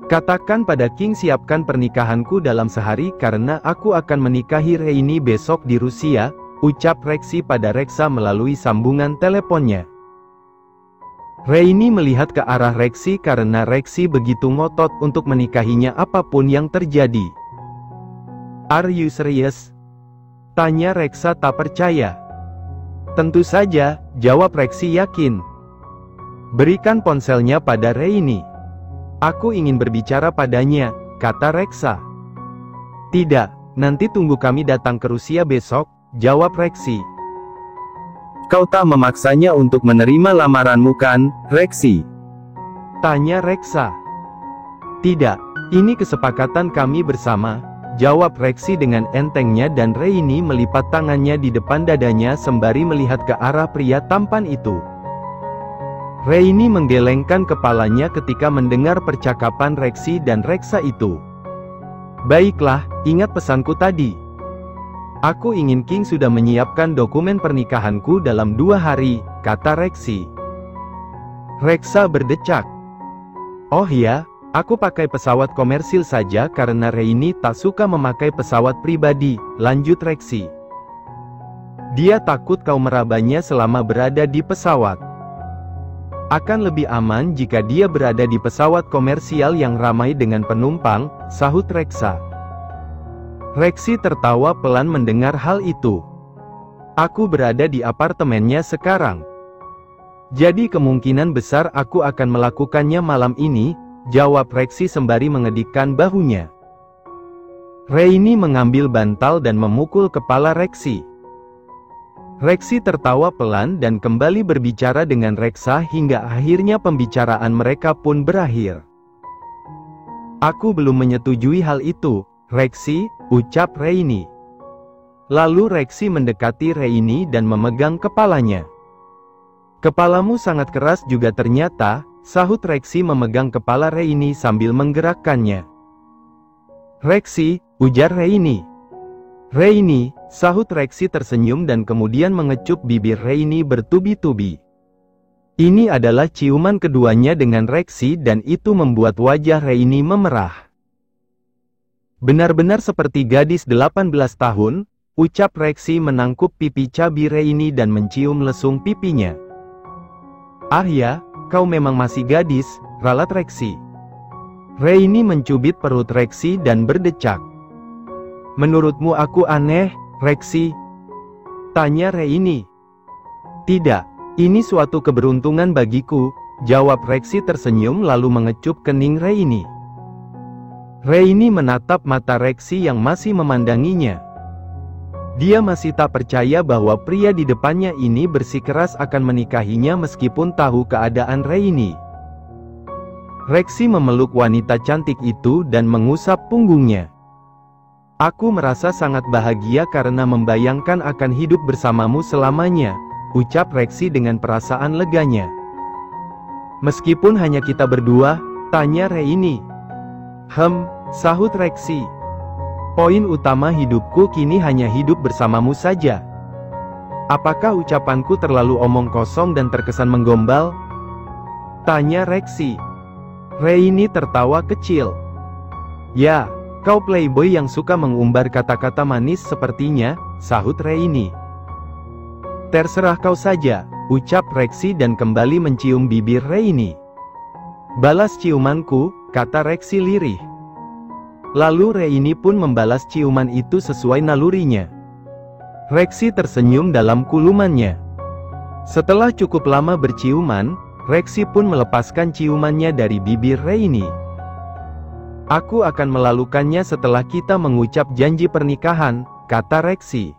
Katakan pada King siapkan pernikahanku dalam sehari karena aku akan menikahi Reini besok di Rusia, ucap Rexy pada Reksa melalui sambungan teleponnya. Reini melihat ke arah Rexy karena Rexy begitu ngotot untuk menikahinya apapun yang terjadi. "Are you serious?" tanya Reksa tak percaya. "Tentu saja," jawab Rexy yakin. "Berikan ponselnya pada Reini. Aku ingin berbicara padanya," kata Reksa. "Tidak, nanti tunggu kami datang ke Rusia besok," jawab Rexy. "Kau tak memaksanya untuk menerima lamaranmu kan, Rexy?" tanya Reksa. "Tidak, ini kesepakatan kami bersama," jawab Rexy dengan entengnya dan Reini melipat tangannya di depan dadanya sembari melihat ke arah pria tampan itu. Reini menggelengkan kepalanya ketika mendengar percakapan Rexy dan Reksa itu. "Baiklah, ingat pesanku tadi. Aku ingin King sudah menyiapkan dokumen pernikahanku dalam 2 hari, kata Rexy. Reksa berdecak. "Oh ya, aku pakai pesawat komersil saja karena Reini tak suka memakai pesawat pribadi," lanjut Rexy. "Dia takut kau merabanya selama berada di pesawat. Akan lebih aman jika dia berada di pesawat komersial yang ramai dengan penumpang," sahut Reksa. Rexy tertawa pelan mendengar hal itu. "Aku berada di apartemennya sekarang. Jadi kemungkinan besar aku akan melakukannya malam ini," jawab Rexy sembari mengedikkan bahunya. Reini mengambil bantal dan memukul kepala Rexy. Rexy tertawa pelan dan kembali berbicara dengan Reksa hingga akhirnya pembicaraan mereka pun berakhir. "Aku belum menyetujui hal itu, Rexy," ucap Reini. Lalu Rexy mendekati Reini dan memegang kepalanya. "Kepalamu sangat keras juga ternyata," sahut Rexy memegang kepala Reini sambil menggerakkannya. "Rexy," ujar Reini. "Reini," sahut Rexy tersenyum dan kemudian mengecup bibir Reini bertubi-tubi. Ini adalah ciuman keduanya dengan Rexy dan itu membuat wajah Reini memerah. "Benar-benar seperti gadis 18 tahun, ucap Rexy menangkup pipi cabi Reini dan mencium lesung pipinya. "Ah ya, kau memang masih gadis," ralat Rexy. Reini mencubit perut Rexy dan berdecak. "Menurutmu aku aneh, Rexy?" tanya Reini. "Tidak, ini suatu keberuntungan bagiku," jawab Rexy tersenyum lalu mengecup kening Reini. Reini menatap mata Rexy yang masih memandanginya. Dia masih tak percaya bahwa pria di depannya ini bersikeras akan menikahinya meskipun tahu keadaan Reini. Rexy memeluk wanita cantik itu dan mengusap punggungnya. "Aku merasa sangat bahagia karena membayangkan akan hidup bersamamu selamanya," ucap Rexy dengan perasaan leganya. "Meskipun hanya kita berdua?" tanya Reini. Sahut Rexy. "Poin utama hidupku kini hanya hidup bersamamu saja." "Apakah ucapanku terlalu omong kosong dan terkesan menggombal?" tanya Rexy. Reini tertawa kecil. "Ya, kau playboy yang suka mengumbar kata-kata manis sepertinya," sahut Reini. "Terserah kau saja," ucap Rexy dan kembali mencium bibir Reini. "Balas ciumanku," kata Rexy lirih. Lalu Reini pun membalas ciuman itu sesuai nalurinya. Rexy tersenyum dalam kulumannya. Setelah cukup lama berciuman, Rexy pun melepaskan ciumannya dari bibir Reini. "Aku akan melakukannya setelah kita mengucap janji pernikahan," kata Rexy.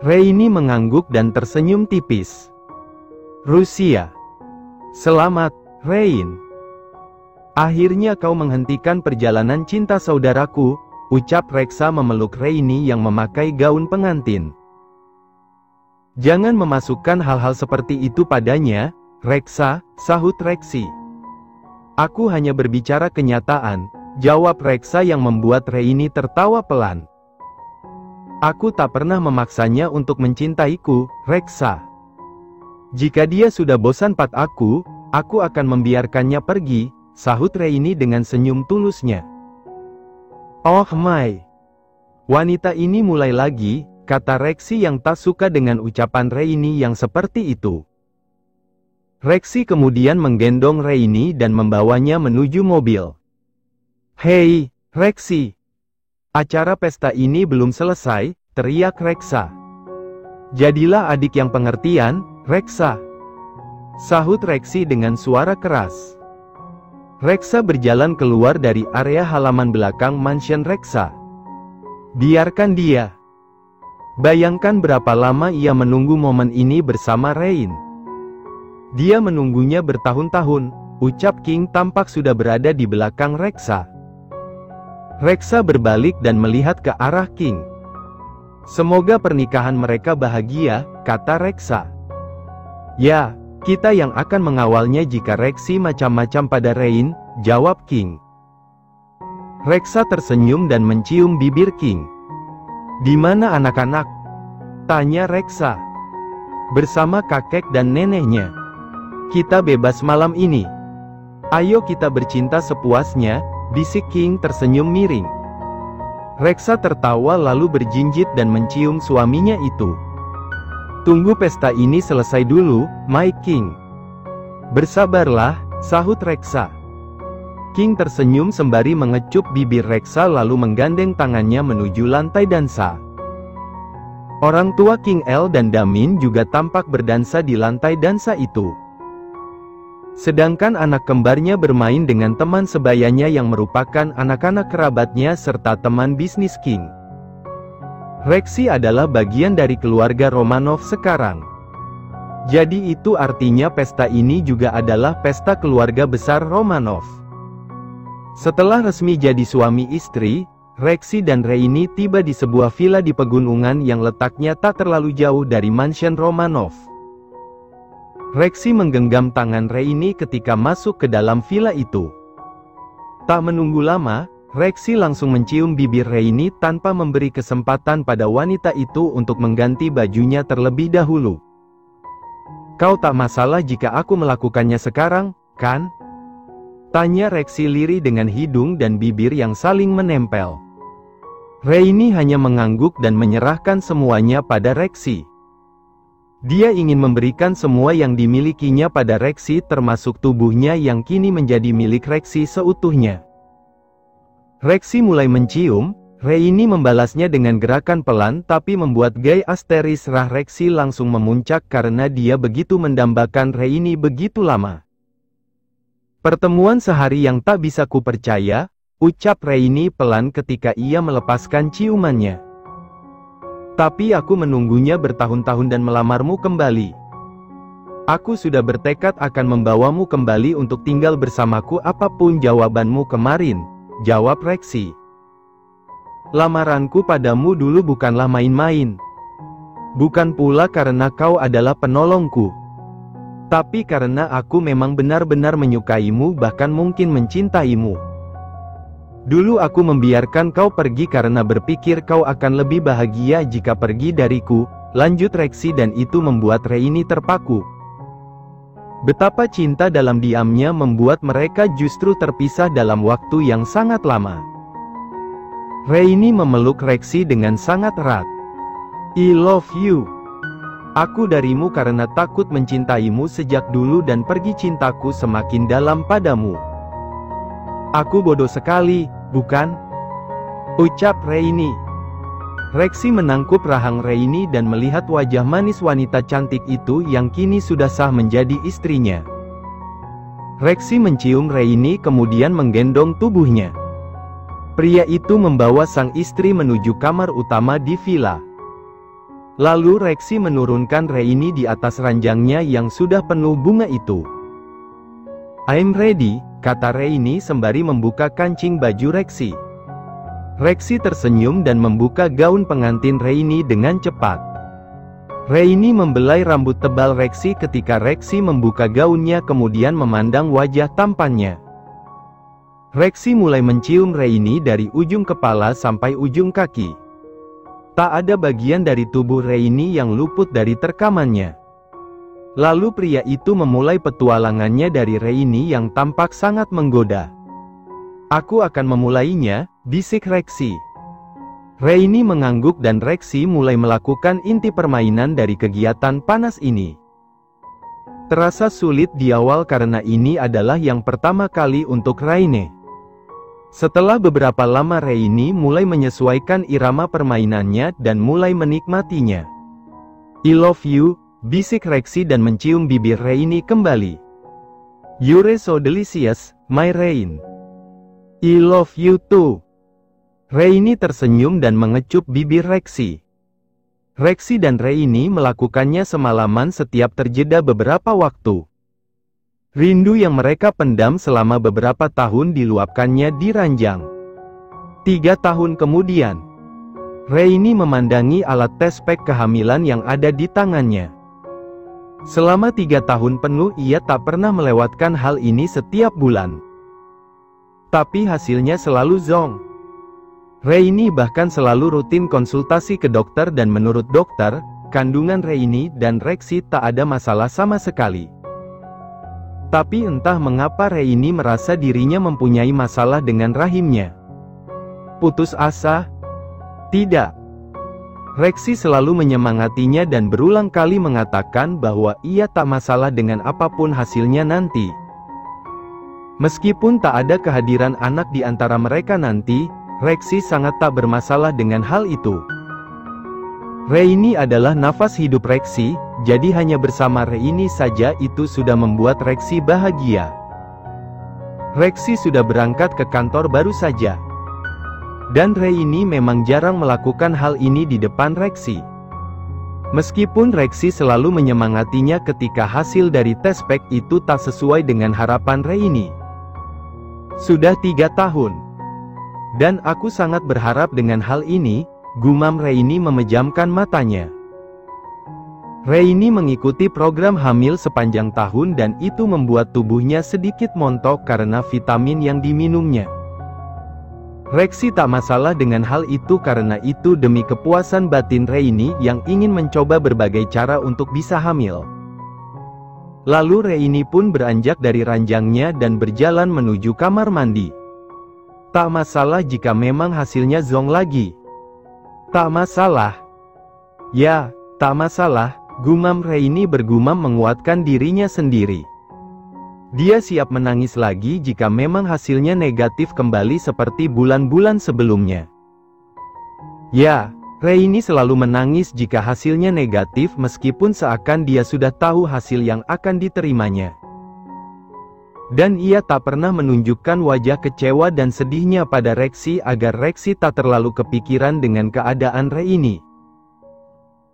Reini mengangguk dan tersenyum tipis. "Rusia. Selamat, Rein. Akhirnya kau menghentikan perjalanan cinta saudaraku," ucap Reksa memeluk Reini yang memakai gaun pengantin. "Jangan memasukkan hal-hal seperti itu padanya, Reksa," sahut Rexy. "Aku hanya berbicara kenyataan," jawab Reksa yang membuat Reini tertawa pelan. "Aku tak pernah memaksanya untuk mencintaiku, Reksa. Jika dia sudah bosan padaku, aku akan membiarkannya pergi," sahut Reini dengan senyum tulusnya. Oh my. Wanita ini mulai lagi, kata Rexy yang tak suka dengan ucapan Reini yang seperti itu. Rexy kemudian menggendong Reini dan membawanya menuju mobil. Hei, Rexy. Acara pesta ini belum selesai, teriak Reksa. Jadilah adik yang pengertian, Reksa. Sahut Rexy dengan suara keras. Reksa berjalan keluar dari area halaman belakang mansion Reksa. Biarkan dia. Bayangkan berapa lama ia menunggu momen ini bersama Rain. Dia menunggunya bertahun-tahun, ucap King tampak sudah berada di belakang Reksa. Reksa berbalik dan melihat ke arah King. Semoga pernikahan mereka bahagia, kata Reksa. Ya, kita yang akan mengawalnya jika Rexy macam-macam pada Rain, jawab King. Reksa tersenyum dan mencium bibir King. Di mana anak-anak? Tanya Reksa. Bersama kakek dan neneknya. Kita bebas malam ini. Ayo kita bercinta sepuasnya, bisik King tersenyum miring. Reksa tertawa lalu berjinjit dan mencium suaminya itu. Tunggu pesta ini selesai dulu, my King. Bersabarlah, sahut Reksa. King tersenyum sembari mengecup bibir Reksa lalu menggandeng tangannya menuju lantai dansa. Orang tua King El dan Damin juga tampak berdansa di lantai dansa itu. Sedangkan anak kembarnya bermain dengan teman sebayanya yang merupakan anak-anak kerabatnya serta teman bisnis King. Rexy adalah bagian dari keluarga Romanov sekarang. Jadi itu artinya pesta ini juga adalah pesta keluarga besar Romanov. Setelah resmi jadi suami istri, Rexy dan Reini tiba di sebuah villa di pegunungan yang letaknya tak terlalu jauh dari mansion Romanov. Rexy menggenggam tangan Reini ketika masuk ke dalam villa itu. Tak menunggu lama, Rexy langsung mencium bibir Reini tanpa memberi kesempatan pada wanita itu untuk mengganti bajunya terlebih dahulu. Kau tak masalah jika aku melakukannya sekarang, kan? Tanya Rexy lirih dengan hidung dan bibir yang saling menempel. Reini hanya mengangguk dan menyerahkan semuanya pada Rexy. Dia ingin memberikan semua yang dimilikinya pada Rexy termasuk tubuhnya yang kini menjadi milik Rexy seutuhnya. Rexy mulai mencium, Reini membalasnya dengan gerakan pelan tapi membuat gaya asteris rah Rexy langsung memuncak karena dia begitu mendambakan Reini begitu lama. Pertemuan sehari yang tak bisa kupercaya, ucap Reini pelan ketika ia melepaskan ciumannya. Tapi aku menunggunya bertahun-tahun dan melamarmu kembali. Aku sudah bertekad akan membawamu kembali untuk tinggal bersamaku apapun jawabanmu kemarin, jawab Rexy. Lamaranku padamu dulu bukanlah main-main. Bukan pula karena kau adalah penolongku. Tapi karena aku memang benar-benar menyukaimu bahkan mungkin mencintaimu. Dulu aku membiarkan kau pergi karena berpikir kau akan lebih bahagia jika pergi dariku, lanjut Rexy dan itu membuat Reini terpaku. Betapa cinta dalam diamnya membuat mereka justru terpisah dalam waktu yang sangat lama. Reini memeluk Rexy dengan sangat erat. I love you. Aku darimu karena takut mencintaimu sejak dulu dan pergi cintaku semakin dalam padamu. Aku bodoh sekali, bukan? Ucap Reini. Rexy menangkup rahang Reini dan melihat wajah manis wanita cantik itu yang kini sudah sah menjadi istrinya. Rexy mencium Reini kemudian menggendong tubuhnya. Pria itu membawa sang istri menuju kamar utama di villa. Lalu Rexy menurunkan Reini di atas ranjangnya yang sudah penuh bunga itu. I'm ready, kata Reini sembari membuka kancing baju Rexy. Rexy tersenyum dan membuka gaun pengantin Reini dengan cepat. Reini membelai rambut tebal Rexy ketika Rexy membuka gaunnya kemudian memandang wajah tampannya. Rexy mulai mencium Reini dari ujung kepala sampai ujung kaki. Tak ada bagian dari tubuh Reini yang luput dari terkamannya. Lalu pria itu memulai petualangannya dari Reini yang tampak sangat menggoda. "Aku akan memulainya," bisik Rexy. Reini mengangguk dan Rexy mulai melakukan inti permainan dari kegiatan panas ini. Terasa sulit di awal karena ini adalah yang pertama kali untuk Reine. Setelah beberapa lama Reini mulai menyesuaikan irama permainannya dan mulai menikmatinya. "I love you," bisik Rexy dan mencium bibir Reini kembali. "You're so delicious, my Rein." "I love you too." Reini tersenyum dan mengecup bibir Rexy. Rexy dan Reini melakukannya semalaman setiap terjeda beberapa waktu. Rindu yang mereka pendam selama beberapa tahun diluapkannya di ranjang. 3 tahun kemudian, Reini memandangi alat tes pack kehamilan yang ada di tangannya. Selama 3 tahun penuh ia tak pernah melewatkan hal ini setiap bulan. Tapi hasilnya selalu zonk. Reini bahkan selalu rutin konsultasi ke dokter dan menurut dokter, kandungan Reini dan Rexy tak ada masalah sama sekali. Tapi entah mengapa Reini merasa dirinya mempunyai masalah dengan rahimnya. Putus asa? Tidak. Rexy selalu menyemangatinya dan berulang kali mengatakan bahwa ia tak masalah dengan apapun hasilnya nanti. Meskipun tak ada kehadiran anak di antara mereka nanti, Rexy sangat tak bermasalah dengan hal itu. Reini adalah nafas hidup Rexy, jadi hanya bersama Reini saja itu sudah membuat Rexy bahagia. Rexy sudah berangkat ke kantor baru saja. Dan Reini memang jarang melakukan hal ini di depan Rexy. Meskipun Rexy selalu menyemangatinya ketika hasil dari tes pack itu tak sesuai dengan harapan Reini. "Sudah 3 tahun. Dan aku sangat berharap dengan hal ini," gumam Reini memejamkan matanya. Reini mengikuti program hamil sepanjang tahun dan itu membuat tubuhnya sedikit montok karena vitamin yang diminumnya. Rexy tak masalah dengan hal itu karena itu demi kepuasan batin Reini yang ingin mencoba berbagai cara untuk bisa hamil. Lalu Reini pun beranjak dari ranjangnya dan berjalan menuju kamar mandi. "Tak masalah jika memang hasilnya zonk lagi." "Tak masalah." "Ya, tak masalah," gumam Reini bergumam menguatkan dirinya sendiri. Dia siap menangis lagi jika memang hasilnya negatif kembali seperti bulan-bulan sebelumnya. Ya, Reini selalu menangis jika hasilnya negatif meskipun seakan dia sudah tahu hasil yang akan diterimanya. Dan ia tak pernah menunjukkan wajah kecewa dan sedihnya pada Rexy agar Rexy tak terlalu kepikiran dengan keadaan Reini.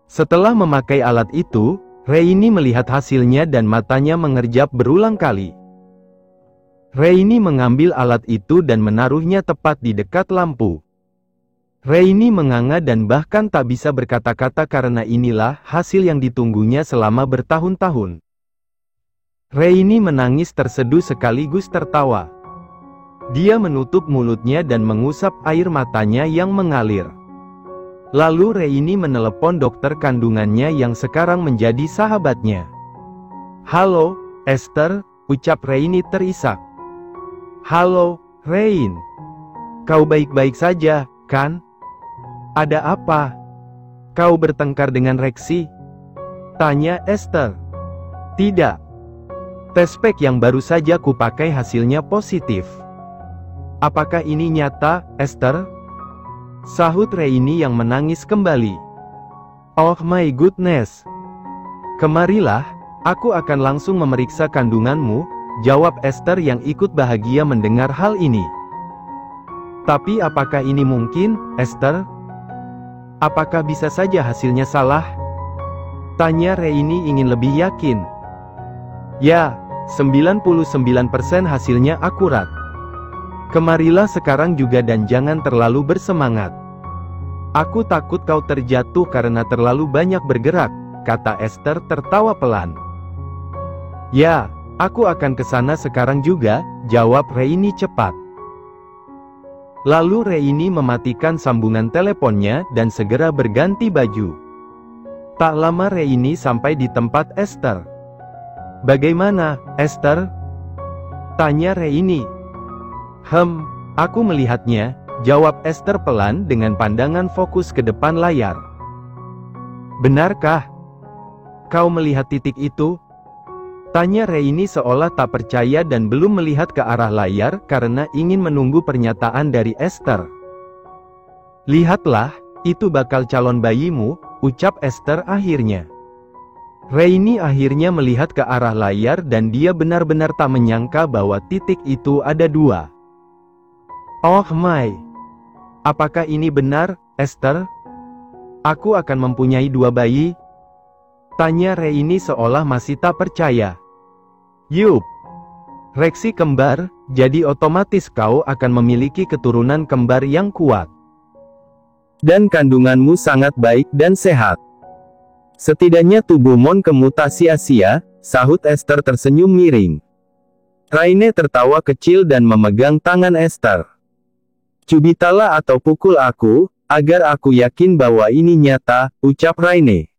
Setelah memakai alat itu, Reini melihat hasilnya dan matanya mengerjap berulang kali. Reini mengambil alat itu dan menaruhnya tepat di dekat lampu. Reini menganga dan bahkan tak bisa berkata-kata karena inilah hasil yang ditunggunya selama bertahun-tahun. Reini menangis terseduh sekaligus tertawa. Dia menutup mulutnya dan mengusap air matanya yang mengalir. Lalu Reini menelepon dokter kandungannya yang sekarang menjadi sahabatnya. "Halo, Esther," ucap Reini terisak. "Halo, Rein. Kau baik-baik saja, kan? Ada apa? Kau bertengkar dengan Rexy?" tanya Esther. "Tidak. Tes pack yang baru saja kupakai hasilnya positif." "Apakah ini nyata, Esther?" sahut Reini yang menangis kembali. "Oh my goodness. Kemarilah, aku akan langsung memeriksa kandunganmu," jawab Esther yang ikut bahagia mendengar hal ini. "Tapi apakah ini mungkin, Esther? Apakah bisa saja hasilnya salah?" tanya Reini ingin lebih yakin. "Ya, 99% hasilnya akurat. Kemarilah sekarang juga dan jangan terlalu bersemangat. Aku takut kau terjatuh karena terlalu banyak bergerak," kata Esther tertawa pelan. "Ya, aku akan ke sana sekarang juga," jawab Reini cepat. Lalu Reini mematikan sambungan teleponnya dan segera berganti baju. Tak lama Reini sampai di tempat Esther. Bagaimana, Esther? Tanya Reini. Aku melihatnya, jawab Esther pelan dengan pandangan fokus ke depan layar. Benarkah? Kau melihat titik itu? Tanya Reini seolah tak percaya dan belum melihat ke arah layar karena ingin menunggu pernyataan dari Esther. Lihatlah, itu bakal calon bayimu, ucap Esther akhirnya. Reini akhirnya melihat ke arah layar dan dia benar-benar tak menyangka bahwa titik itu ada dua. Oh my! Apakah ini benar, Esther? Aku akan mempunyai dua bayi? Tanya Reini seolah masih tak percaya. Yup. Reksi kembar, jadi otomatis kau akan memiliki keturunan kembar yang kuat. Dan kandunganmu sangat baik dan sehat. Setidaknya tubuhmu kemutasi Asia, sahut Esther tersenyum miring. Raine tertawa kecil dan memegang tangan Esther. Cubitalah atau pukul aku, agar aku yakin bahwa ini nyata, ucap Raine.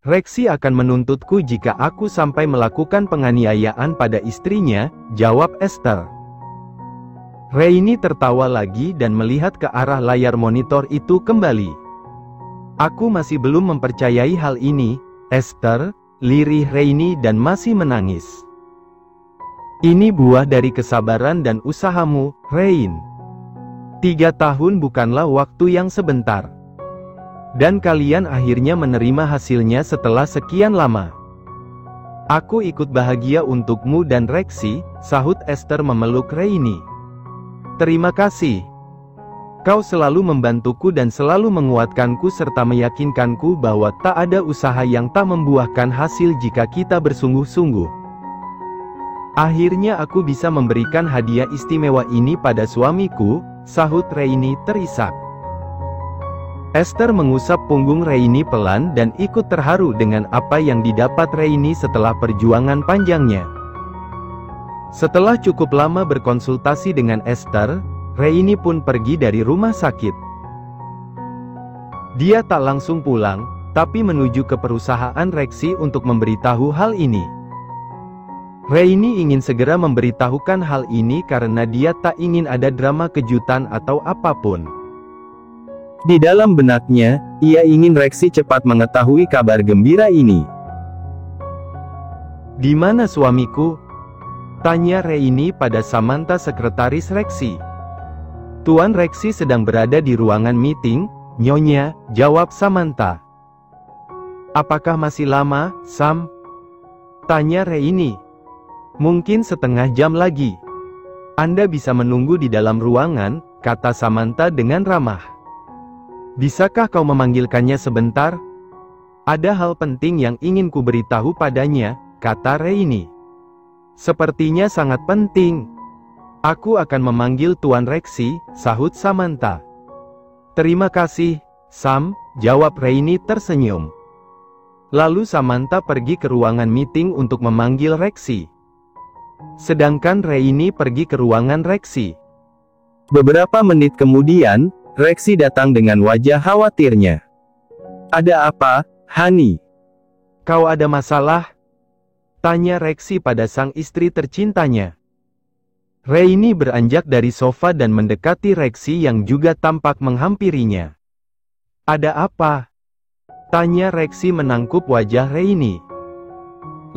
Reksi akan menuntutku jika aku sampai melakukan penganiayaan pada istrinya, jawab Esther. Reini tertawa lagi dan melihat ke arah layar monitor itu kembali. Aku masih belum mempercayai hal ini, Esther, lirih Reini dan masih menangis. Ini buah dari kesabaran dan usahamu, Rein. 3 tahun bukanlah waktu yang sebentar. Dan kalian akhirnya menerima hasilnya setelah sekian lama. Aku ikut bahagia untukmu dan Reksi, sahut Esther memeluk Reini. Terima kasih. Kau selalu membantuku dan selalu menguatkanku serta meyakinkanku bahwa tak ada usaha yang tak membuahkan hasil jika kita bersungguh-sungguh. Akhirnya aku bisa memberikan hadiah istimewa ini pada suamiku, sahut Reini terisak. Esther mengusap punggung Reini pelan dan ikut terharu dengan apa yang didapat Reini setelah perjuangan panjangnya. Setelah cukup lama berkonsultasi dengan Esther, Reini pun pergi dari rumah sakit. Dia tak langsung pulang, tapi menuju ke perusahaan Reksi untuk memberitahu hal ini. Reini ingin segera memberitahukan hal ini karena dia tak ingin ada drama kejutan atau apapun. Di dalam benaknya, ia ingin Reksi cepat mengetahui kabar gembira ini. Di mana suamiku? Tanya Reini pada Samantha sekretaris Reksi. Tuan Reksi sedang berada di ruangan meeting, Nyonya, jawab Samantha. Apakah masih lama, Sam? Tanya Reini. Mungkin setengah jam lagi. Anda bisa menunggu di dalam ruangan, kata Samantha dengan ramah. Bisakah kau memanggilkannya sebentar? Ada hal penting yang ingin ku beritahu padanya, kata Reini. Sepertinya sangat penting. Aku akan memanggil Tuan Reksi, sahut Samantha. Terima kasih, Sam, jawab Reini tersenyum. Lalu Samantha pergi ke ruangan meeting untuk memanggil Reksi. Sedangkan Reini pergi ke ruangan Reksi. Beberapa menit kemudian, Reksi datang dengan wajah khawatirnya. Ada apa, Hani? Kau ada masalah? Tanya Reksi pada sang istri tercintanya. Reini beranjak dari sofa dan mendekati Reksi yang juga tampak menghampirinya. Ada apa? Tanya Reksi menangkup wajah Reini.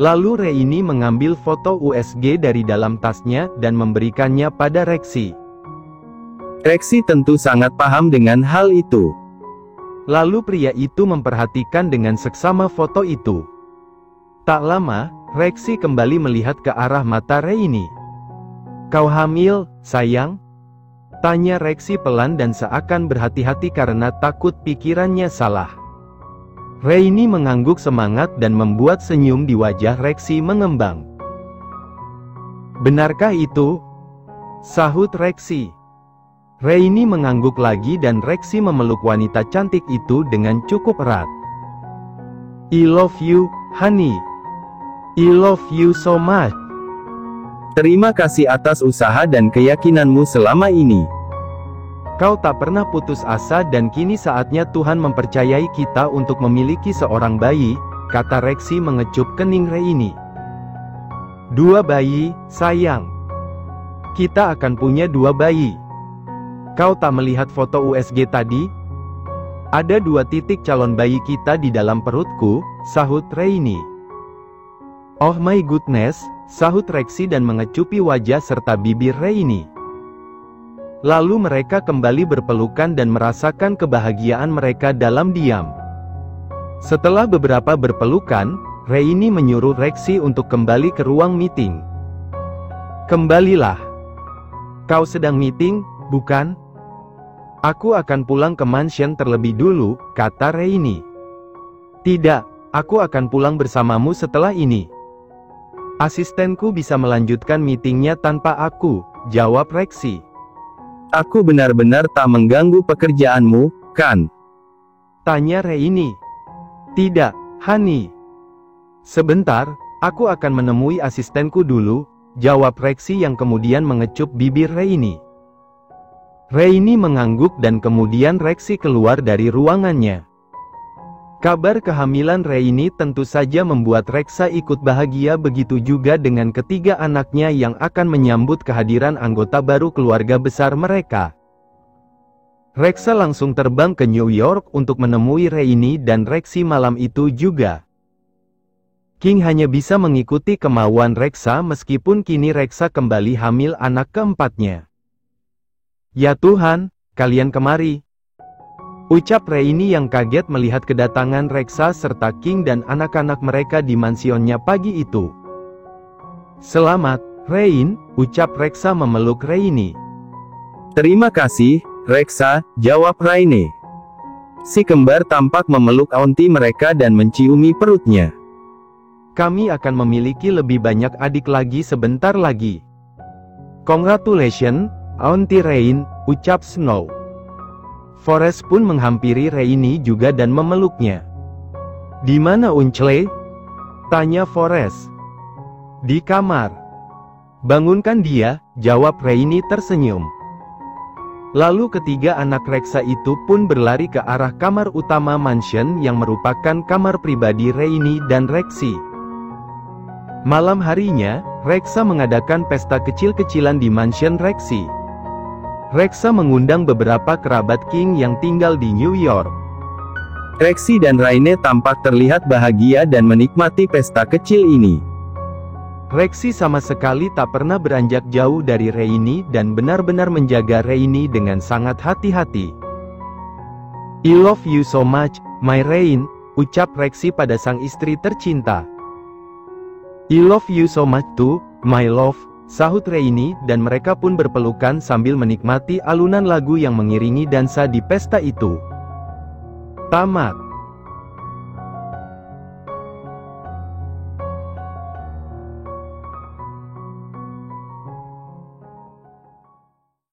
Lalu Reini mengambil foto USG dari dalam tasnya dan memberikannya pada Reksi. Reksi tentu sangat paham dengan hal itu. Lalu pria itu memperhatikan dengan seksama foto itu. Tak lama, Reksi kembali melihat ke arah mata Reini. Kau hamil, sayang? Tanya Reksi pelan dan seakan berhati-hati karena takut pikirannya salah. Reini mengangguk semangat dan membuat senyum di wajah Reksi mengembang. Benarkah itu? Sahut Reksi. Reini mengangguk lagi dan Reksi memeluk wanita cantik itu dengan cukup erat. I love you, honey. I love you so much. Terima kasih atas usaha dan keyakinanmu selama ini. Kau tak pernah putus asa dan kini saatnya Tuhan mempercayai kita untuk memiliki seorang bayi, kata Reksi mengecup kening Reini. 2 bayi, sayang. Kita akan punya 2 bayi. Kau tak melihat foto USG tadi? Ada 2 titik calon bayi kita di dalam perutku, sahut Rainy. Oh my goodness, sahut Rexy dan mengecupi wajah serta bibir Rainy. Lalu mereka kembali berpelukan dan merasakan kebahagiaan mereka dalam diam. Setelah beberapa berpelukan, Rainy menyuruh Rexy untuk kembali ke ruang meeting. Kembalilah. Kau sedang meeting, bukan? Aku akan pulang ke mansion terlebih dulu, kata Rainy. Tidak, aku akan pulang bersamamu setelah ini. Asistenku bisa melanjutkan meetingnya tanpa aku, jawab Rexy. Aku benar-benar tak mengganggu pekerjaanmu, kan? Tanya Rainy. Tidak, Honey. Sebentar, aku akan menemui asistenku dulu, jawab Rexy yang kemudian mengecup bibir Rainy. Rainy mengangguk dan kemudian Rexy keluar dari ruangannya. Kabar kehamilan Rainy tentu saja membuat Rexa ikut bahagia, begitu juga dengan ketiga anaknya yang akan menyambut kehadiran anggota baru keluarga besar mereka. Rexa langsung terbang ke New York untuk menemui Rainy dan Rexy malam itu juga. King hanya bisa mengikuti kemauan Rexa meskipun kini Rexa kembali hamil anak keempatnya. Ya Tuhan, kalian kemari. Ucap Rainy yang kaget melihat kedatangan Rexa serta King dan anak-anak mereka di mansionnya pagi itu. Selamat, Rain, ucap Rexa memeluk Rainy. Terima kasih, Rexa, jawab Rainy. Si kembar tampak memeluk auntie mereka dan menciumi perutnya. Kami akan memiliki lebih banyak adik lagi sebentar lagi. Congratulations, Auntie Rain, ucap Snow. Forest pun menghampiri Rainy juga dan memeluknya. Di mana Unchle? Tanya Forest. Di kamar. Bangunkan dia, jawab Rainy tersenyum. Lalu ketiga anak Rexa itu pun berlari ke arah kamar utama mansion yang merupakan kamar pribadi Rainy dan Rexy. Malam harinya, Rexa mengadakan pesta kecil-kecilan di mansion Rexy. Rexa mengundang beberapa kerabat King yang tinggal di New York. Rexy dan Raine tampak terlihat bahagia dan menikmati pesta kecil ini. Rexy sama sekali tak pernah beranjak jauh dari Rainy dan benar-benar menjaga Rainy dengan sangat hati-hati. I love you so much, my Rain, ucap Rexy pada sang istri tercinta. I love you so much too, my love, sahut Rainy dan mereka pun berpelukan sambil menikmati alunan lagu yang mengiringi dansa di pesta itu. Tamat.